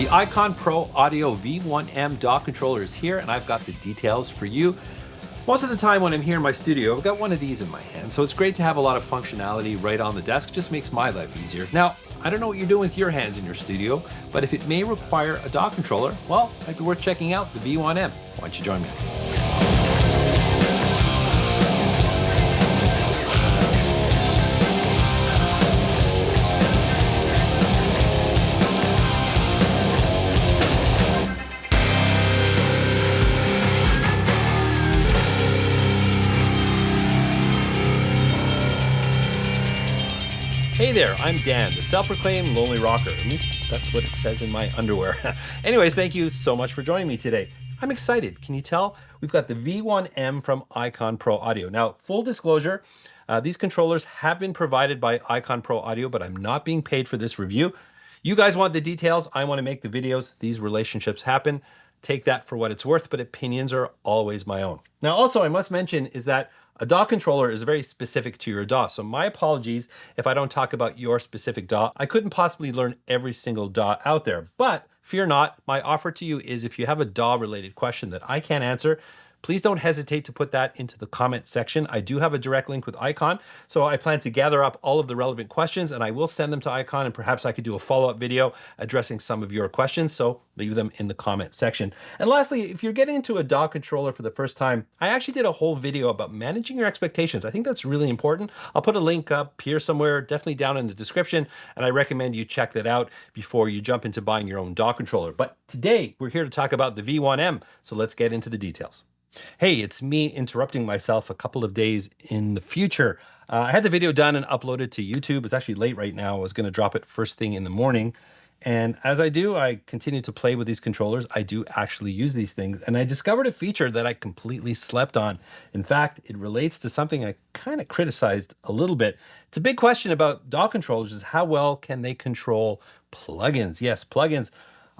The Icon Pro Audio V1-M DAW controller is here, and I've got the details for you. Most of the time when I'm here in my studio, I've got one of these in my hand, so it's great to have a lot of functionality right on the desk. Just makes my life easier. Now, I don't know what you're doing with your hands in your studio, but if it may require a DAW controller, well, it might be worth checking out the V1-M. Why don't you join me? Hey there, I'm Dan, the self-proclaimed lonely rocker. At least that's what it says in my underwear. Anyways, thank you so much for joining me today. I'm excited. Can you tell? We've got the V1-M from Icon Pro Audio. Now, full disclosure, these controllers have been provided by Icon Pro Audio, but I'm not being paid for this review. You guys want the details. I want to make the videos. These relationships happen. Take that for what it's worth, but opinions are always my own. Now, also, I must mention is that a DAW controller is very specific to your DAW, so my apologies if I don't talk about your specific DAW. I couldn't possibly learn every single DAW out there, but fear not, my offer to you is if you have a DAW-related question that I can't answer, please don't hesitate to put that into the comment section. I do have a direct link with Icon, so I plan to gather up all of the relevant questions and I will send them to Icon, and perhaps I could do a follow-up video addressing some of your questions, so leave them in the comment section. And lastly, if you're getting into a DAW controller for the first time, I actually did a whole video about managing your expectations. I think that's really important. I'll put a link up here somewhere, definitely down in the description, and I recommend you check that out before you jump into buying your own DAW controller. But today, we're here to talk about the V1-M, so let's get into the details. Hey, it's me interrupting myself a couple of days in the future. I had the video done and uploaded to YouTube. It's actually late right now. I was going to drop it first thing in the morning. And as I do, I continue to play with these controllers. I do actually use these things. And I discovered a feature that I completely slept on. In fact, it relates to something I kind of criticized a little bit. It's a big question about DAW controllers is how well can they control plugins? Yes, plugins.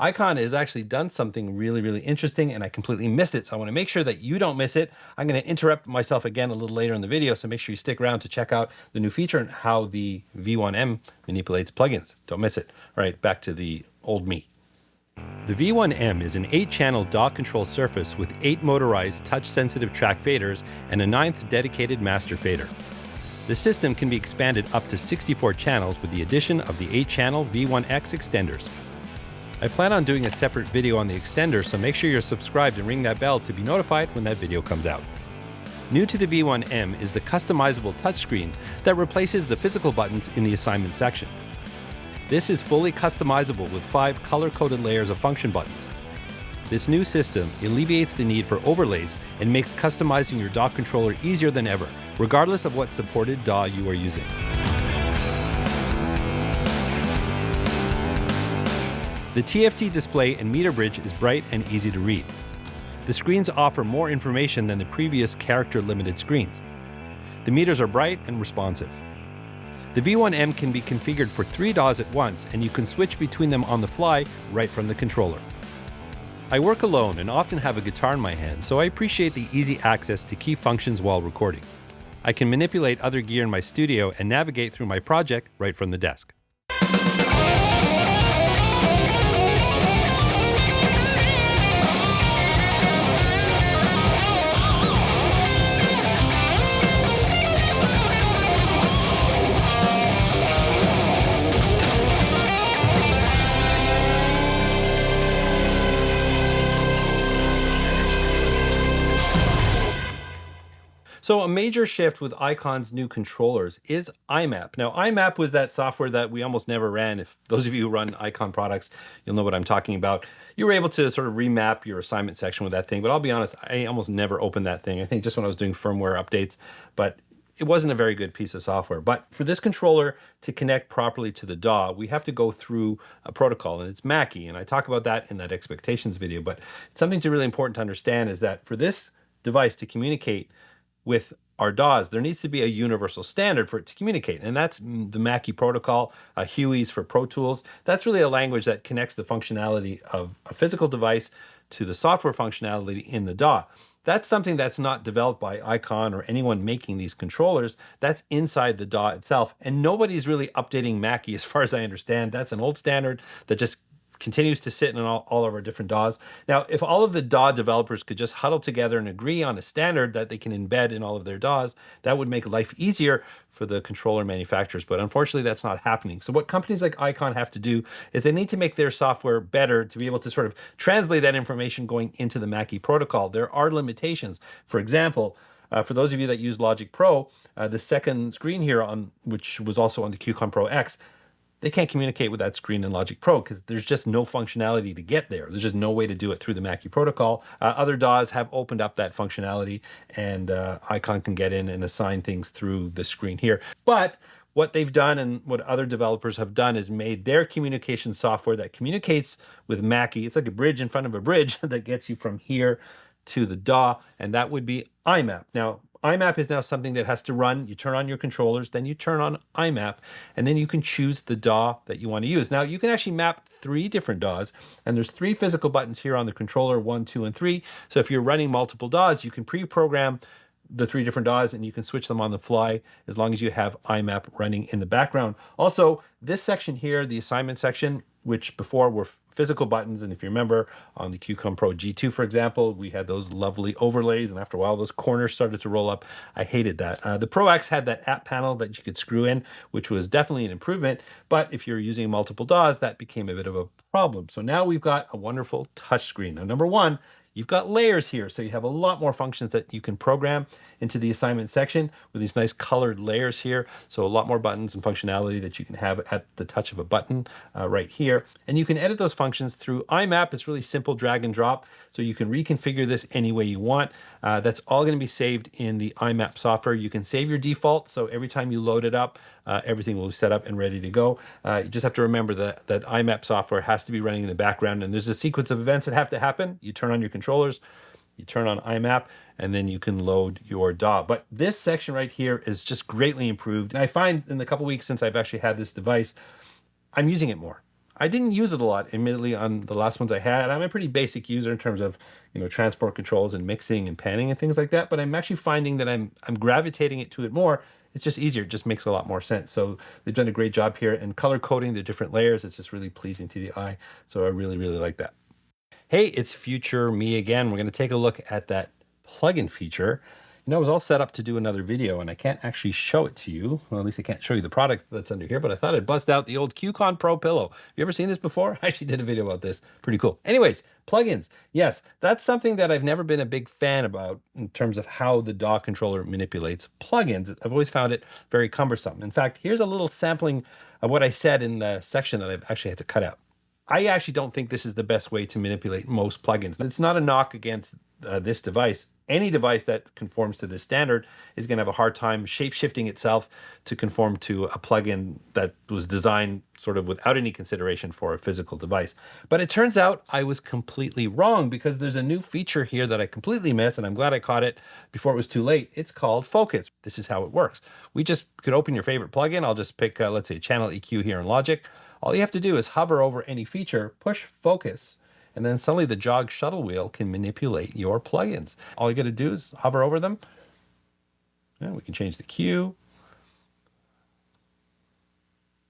Icon has actually done something really, really interesting, and I completely missed it. So I want to make sure that you don't miss it. I'm going to interrupt myself again a little later in the video, so make sure you stick around to check out the new feature and how the V1-M manipulates plugins. Don't miss it. All right, back to the old me. The V1-M is an 8-channel DAW Control Surface with 8 motorized touch-sensitive track faders and a 9th dedicated master fader. The system can be expanded up to 64 channels with the addition of the 8-channel V1X extenders. I plan on doing a separate video on the extender, so make sure you're subscribed and ring that bell to be notified when that video comes out. New to the V1-M is the customizable touchscreen that replaces the physical buttons in the assignment section. This is fully customizable with 5 color-coded layers of function buttons. This new system alleviates the need for overlays and makes customizing your DAW controller easier than ever, regardless of what supported DAW you are using. The TFT display and meter bridge is bright and easy to read. The screens offer more information than the previous character-limited screens. The meters are bright and responsive. The V1-M can be configured for 3 DAWs at once, and you can switch between them on the fly right from the controller. I work alone and often have a guitar in my hand, so I appreciate the easy access to key functions while recording. I can manipulate other gear in my studio and navigate through my project right from the desk. So a major shift with Icon's new controllers is iMap. Now, iMap was that software that we almost never ran. If those of you who run Icon products, you'll know what I'm talking about. You were able to sort of remap your assignment section with that thing, but I'll be honest, I almost never opened that thing. I think just when I was doing firmware updates, but it wasn't a very good piece of software. But for this controller to connect properly to the DAW, we have to go through a protocol, and it's Mackie, and I talk about that in that expectations video. But it's something really important to understand is that for this device to communicate with our DAWs, there needs to be a universal standard for it to communicate, and that's the Mackie protocol, Huey's for Pro Tools. That's really a language that connects the functionality of a physical device to the software functionality in the DAW. That's something that's not developed by Icon or anyone making these controllers. That's inside the DAW itself, and nobody's really updating Mackie as far as I understand. That's an old standard that just continues to sit in all of our different DAWs. Now, if all of the DAW developers could just huddle together and agree on a standard that they can embed in all of their DAWs, that would make life easier for the controller manufacturers. But unfortunately, that's not happening. So what companies like iCon have to do is they need to make their software better to be able to sort of translate that information going into the Mackie protocol. There are limitations. For example, for those of you that use Logic Pro, the second screen here, which was also on the QCon Pro X, they can't communicate with that screen in Logic Pro because there's just no functionality to get there. There's just no way to do it through the Mackie protocol. Other DAWs have opened up that functionality, and iCon can get in and assign things through the screen here. But what they've done and what other developers have done is made their communication software that communicates with Mackie. It's like a bridge in front of a bridge that gets you from here to the DAW, and that would be iMap. Now, iMap is now something that has to run. You turn on your controllers, then you turn on iMap, and then you can choose the DAW that you want to use. Now, you can actually map 3 different DAWs, and there's 3 physical buttons here on the controller, 1, 2, and 3. So if you're running multiple DAWs, you can pre-program the 3 different DAWs and you can switch them on the fly as long as you have iMap running in the background. Also, this section here, the assignment section, which before were physical buttons, and if you remember on the QCon Pro G2, for example, we had those lovely overlays, and after a while those corners started to roll up. I hated that. The Pro X had that app panel that you could screw in, which was definitely an improvement, but if you're using multiple DAWs, that became a bit of a problem. So now we've got a wonderful touchscreen. Now, number one, you've got layers here, so you have a lot more functions that you can program into the assignment section with these nice colored layers here. So a lot more buttons and functionality that you can have at the touch of a button right here. And you can edit those functions through iMap. It's really simple, drag and drop. So you can reconfigure this any way you want. That's all going to be saved in the iMap software. You can save your default, so every time you load it up, everything will be set up and ready to go. You just have to remember that iMap software has to be running in the background, and there's a sequence of events that have to happen. You turn on your controllers, you turn on iMap, and then you can load your DAW. But this section right here is just greatly improved. And I find in the couple weeks since I've actually had this device, I'm using it more. I didn't use it a lot, admittedly, on the last ones I had. I'm a pretty basic user in terms of, transport controls and mixing and panning and things like that. But I'm actually finding that I'm gravitating to it more. It's just easier. It just makes a lot more sense. So they've done a great job here and color coding the different layers. It's just really pleasing to the eye. So I really, really like that. Hey, it's future me again. We're going to take a look at that plugin feature. I was all set up to do another video and I can't actually show it to you. Well, at least I can't show you the product that's under here, but I thought I'd bust out the old QCon Pro pillow. Have you ever seen this before? I actually did a video about this. Pretty cool. Anyways, plugins. Yes, that's something that I've never been a big fan about in terms of how the DAW controller manipulates plugins. I've always found it very cumbersome. In fact, here's a little sampling of what I said in the section that I've actually had to cut out. I actually don't think this is the best way to manipulate most plugins. It's not a knock against this device. Any device that conforms to this standard is going to have a hard time shape-shifting itself to conform to a plugin that was designed sort of without any consideration for a physical device. But it turns out I was completely wrong because there's a new feature here that I completely missed, and I'm glad I caught it before it was too late. It's called Focus. This is how it works. We just could open your favorite plugin. I'll just pick, let's say, Channel EQ here in Logic. All you have to do is hover over any feature, push Focus, and then suddenly the jog shuttle wheel can manipulate your plugins. All you got to do is hover over them. And we can change the Q.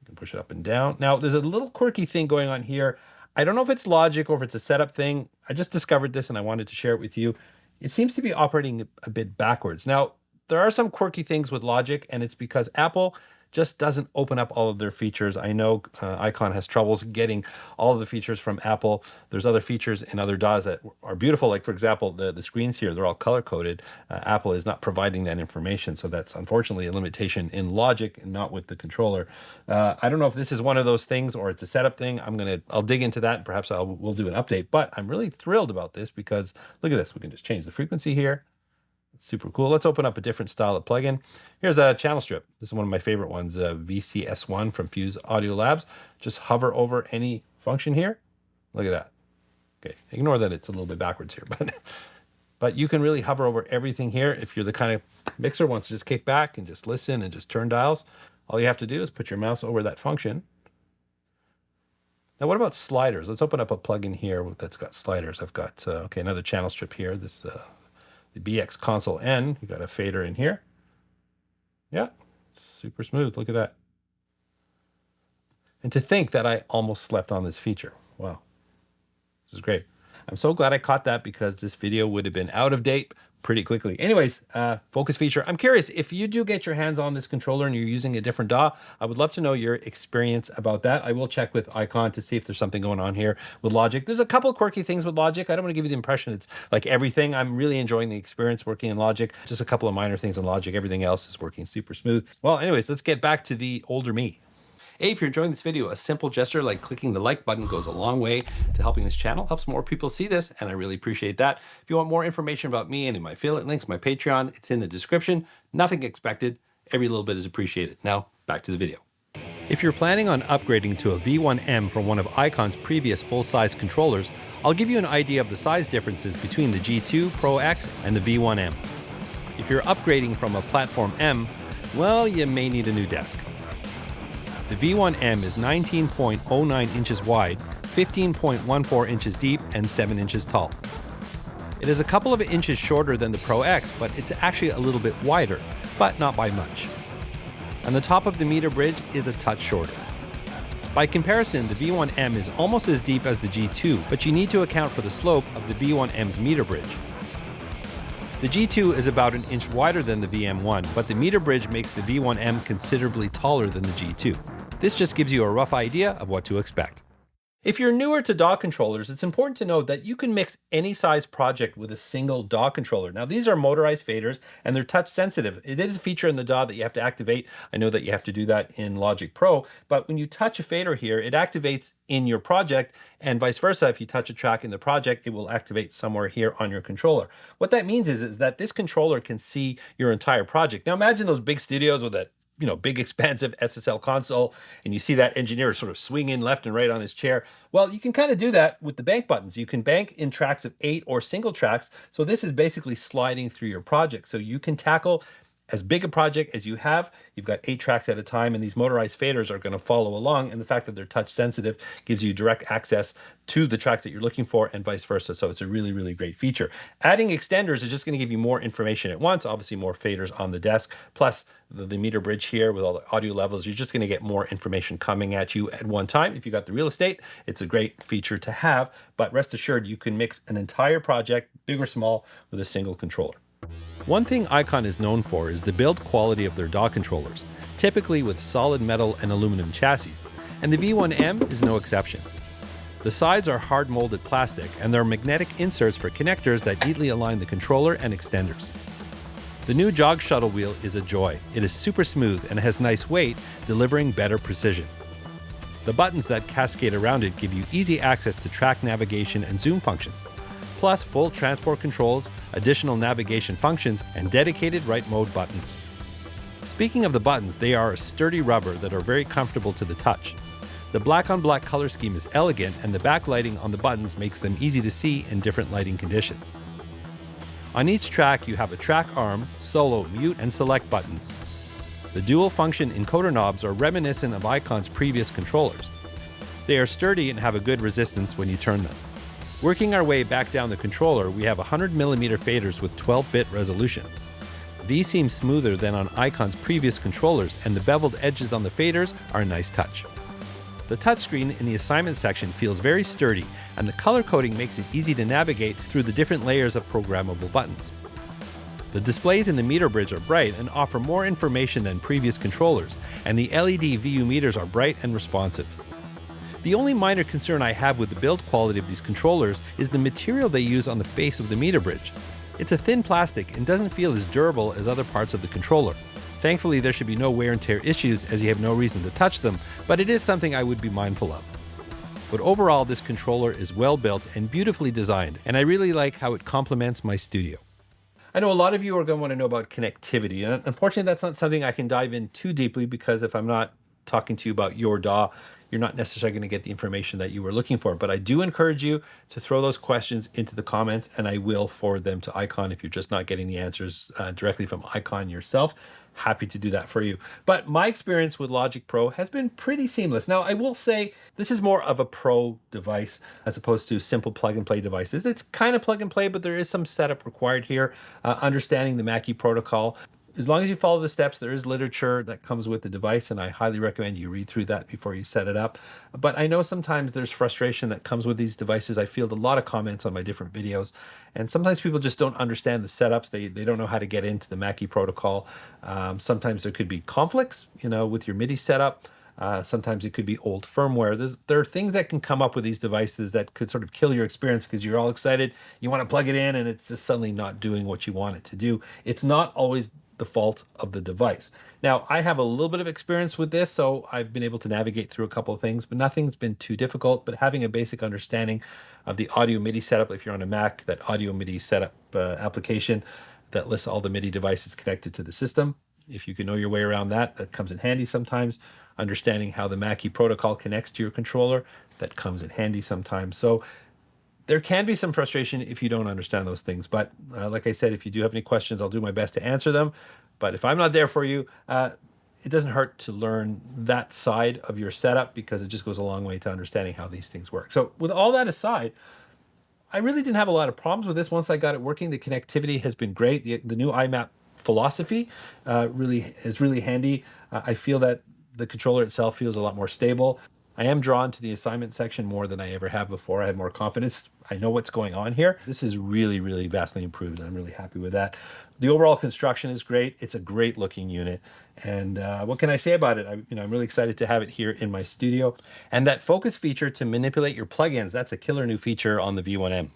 We can push it up and down. Now, there's a little quirky thing going on here. I don't know if it's Logic or if it's a setup thing. I just discovered this and I wanted to share it with you. It seems to be operating a bit backwards. Now, there are some quirky things with Logic, and it's because Apple just doesn't open up all of their features. I know iCon has troubles getting all of the features from Apple. There's other features in other DAWs that are beautiful. Like, for example, the screens here, they're all color-coded. Apple is not providing that information, so that's unfortunately a limitation in Logic and not with the controller. I don't know if this is one of those things or it's a setup thing. I'll dig into that, and perhaps we'll do an update. But I'm really thrilled about this because look at this. We can just change the frequency here. Super cool. Let's open up a different style of plugin. Here's a channel strip. This is one of my favorite ones, VCS1 from Fuse Audio Labs. Just hover over any function here. Look at that. Okay, ignore that it's a little bit backwards here, but you can really hover over everything here. If you're the kind of mixer who wants to just kick back and just listen and just turn dials, all you have to do is put your mouse over that function. Now, what about sliders? Let's open up a plugin here that's got sliders. I've got, okay, another channel strip here. This the BX Console N, you got a fader in here. Yeah, super smooth, look at that. And to think that I almost slept on this feature. Wow. This is great. I'm so glad I caught that because this video would have been out of date pretty quickly. Anyways, focus feature. I'm curious, if you do get your hands on this controller and you're using a different DAW, I would love to know your experience about that. I will check with iCon to see if there's something going on here with Logic. There's a couple quirky things with Logic. I don't want to give you the impression it's like everything. I'm really enjoying the experience working in Logic. Just a couple of minor things in Logic. Everything else is working super smooth. Well, anyways, let's get back to the older me. Hey, if you're enjoying this video, a simple gesture like clicking the like button goes a long way to helping this channel, helps more people see this, and I really appreciate that. If you want more information about me and my affiliate links, my Patreon, it's in the description. Nothing expected. Every little bit is appreciated. Now, back to the video. If you're planning on upgrading to a V1-M from one of iCon's previous full-size controllers, I'll give you an idea of the size differences between the G2 Pro X and the V1-M. If you're upgrading from a Platform M, well, you may need a new desk. The V1-M is 19.09 inches wide, 15.14 inches deep, and 7 inches tall. It is a couple of inches shorter than the Pro X, but it's actually a little bit wider, but not by much. And the top of the meter bridge is a touch shorter. By comparison, the V1-M is almost as deep as the G2, but you need to account for the slope of the V1-M's meter bridge. The G2 is about an inch wider than the VM1, but the meter bridge makes the V1-M considerably taller than the G2. This just gives you a rough idea of what to expect. If you're newer to DAW controllers, it's important to know that you can mix any size project with a single DAW controller. Now, these are motorized faders and they're touch sensitive. It is a feature in the DAW that you have to activate. I know that you have to do that in Logic Pro, but when you touch a fader here, it activates in your project, and vice versa. If you touch a track in the project, it will activate somewhere here on your controller. What that means is that this controller can see your entire project. Now, imagine those big studios with that big expansive SSL console, and you see that engineer sort of swinging left and right on his chair. Well, you can kind of do that with the bank buttons. You can bank in tracks of 8 or single tracks. So this is basically sliding through your project. So you can tackle as big a project as you have. You've got 8 tracks at a time, and these motorized faders are going to follow along. And the fact that they're touch sensitive gives you direct access to the tracks that you're looking for, and vice versa. So it's a really, really great feature. Adding extenders is just going to give you more information at once. Obviously, more faders on the desk, plus the meter bridge here with all the audio levels. You're just going to get more information coming at you at one time. If you got the real estate, it's a great feature to have. But rest assured, you can mix an entire project, big or small, with a single controller. One thing iCon is known for is the build quality of their DAW controllers, typically with solid metal and aluminum chassis, and the V1-M is no exception. The sides are hard molded plastic, and there are magnetic inserts for connectors that neatly align the controller and extenders. The new jog shuttle wheel is a joy. It is super smooth and has nice weight, delivering better precision. The buttons that cascade around it give you easy access to track navigation and zoom functions, plus full transport controls, additional navigation functions, and dedicated write mode buttons. Speaking of the buttons, they are a sturdy rubber that are very comfortable to the touch. The black on black color scheme is elegant, and the backlighting on the buttons makes them easy to see in different lighting conditions. On each track, you have a track arm, solo, mute, and select buttons. The dual function encoder knobs are reminiscent of iCon's previous controllers. They are sturdy and have a good resistance when you turn them. Working our way back down the controller, we have 100mm faders with 12-bit resolution. These seem smoother than on iCon's previous controllers, and the beveled edges on the faders are a nice touch. The touchscreen in the assignment section feels very sturdy, and the color coding makes it easy to navigate through the different layers of programmable buttons. The displays in the meter bridge are bright and offer more information than previous controllers, and the LED VU meters are bright and responsive. The only minor concern I have with the build quality of these controllers is the material they use on the face of the meter bridge. It's a thin plastic and doesn't feel as durable as other parts of the controller. Thankfully, there should be no wear and tear issues as you have no reason to touch them, but it is something I would be mindful of. But overall, this controller is well built and beautifully designed, and I really like how it complements my studio. I know a lot of you are going to want to know about connectivity, and unfortunately that's not something I can dive in too deeply, because if I'm not talking to you about your DAW, you're not necessarily going to get the information that you were looking for. But I do encourage you to throw those questions into the comments, and I will forward them to iCon if you're just not getting the answers directly from iCon yourself. Happy to do that for you. But my experience with Logic Pro has been pretty seamless. Now, I will say this is more of a pro device as opposed to simple plug and play devices. It's kind of plug and play, but there is some setup required here. Understanding the Mackie protocol. As long as you follow the steps, there is literature that comes with the device, and I highly recommend you read through that before you set it up. But I know sometimes there's frustration that comes with these devices. I field a lot of comments on my different videos, and sometimes people just don't understand the setups. They don't know how to get into the Mackie protocol. Sometimes there could be conflicts, with your MIDI setup. Sometimes it could be old firmware. There are things that can come up with these devices that could sort of kill your experience because you're all excited. You want to plug it in and it's just suddenly not doing what you want it to do. It's not always the fault of the device. Now, I have a little bit of experience with this, so I've been able to navigate through a couple of things, but nothing's been too difficult. But having a basic understanding of the audio MIDI setup, if you're on a Mac, that audio MIDI setup application that lists all the MIDI devices connected to the system. If you can know your way around that, that comes in handy sometimes. Understanding how the Mackie protocol connects to your controller, that comes in handy sometimes. So there can be some frustration if you don't understand those things. But like I said, if you do have any questions, I'll do my best to answer them. But if I'm not there for you, it doesn't hurt to learn that side of your setup because it just goes a long way to understanding how these things work. So with all that aside, I really didn't have a lot of problems with this. Once I got it working, the connectivity has been great. The new iMap philosophy really is really handy. I feel that the controller itself feels a lot more stable. I am drawn to the assignment section more than I ever have before. I have more confidence. I know what's going on here. This is really, really vastly improved, and I'm really happy with that. The overall construction is great. It's a great looking unit. And what can I say about it? I'm really excited to have it here in my studio. And that focus feature to manipulate your plugins, that's a killer new feature on the V1-M.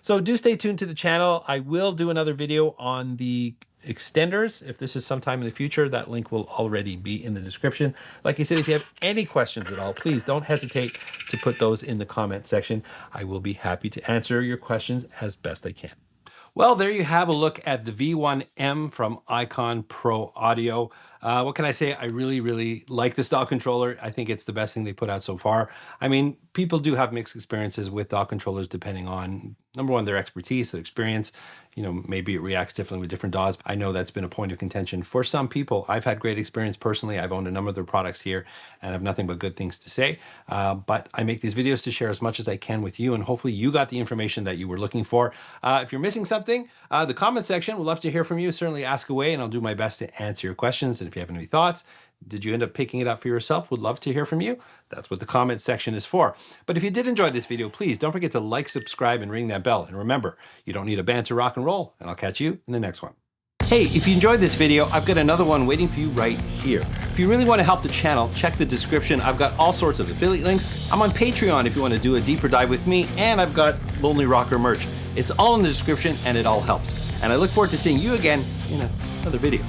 So do stay tuned to the channel. I will do another video on the extenders. If this is sometime in the future, that link will already be in the description. Like I said, if you have any questions at all, please don't hesitate to put those in the comment section. I will be happy to answer your questions as best I can. Well, there you have a look at the V1-M from Icon Pro Audio. What can I say? I really, really like this DAW controller. I think it's the best thing they put out so far. I mean, people do have mixed experiences with DAW controllers depending on, number one, their expertise, their experience. Maybe it reacts differently with different DAWs. I know that's been a point of contention for some people. I've had great experience personally. I've owned a number of their products here and have nothing but good things to say. But I make these videos to share as much as I can with you, and hopefully you got the information that you were looking for. If you're missing something, the comment section, we'd love to hear from you. Certainly ask away and I'll do my best to answer your questions. And if you have any thoughts, did you end up picking it up for yourself? Would love to hear from you. That's what the comment section is for. But if you did enjoy this video, please don't forget to like, subscribe, and ring that bell. And remember, you don't need a band to rock and roll, and I'll catch you in the next one. Hey, if you enjoyed this video, I've got another one waiting for you right here. If you really want to help the channel, check the description. I've got all sorts of affiliate links. I'm on Patreon if you want to do a deeper dive with me, and I've got Lonely Rocker merch. It's all in the description, and it all helps. And I look forward to seeing you again in another video.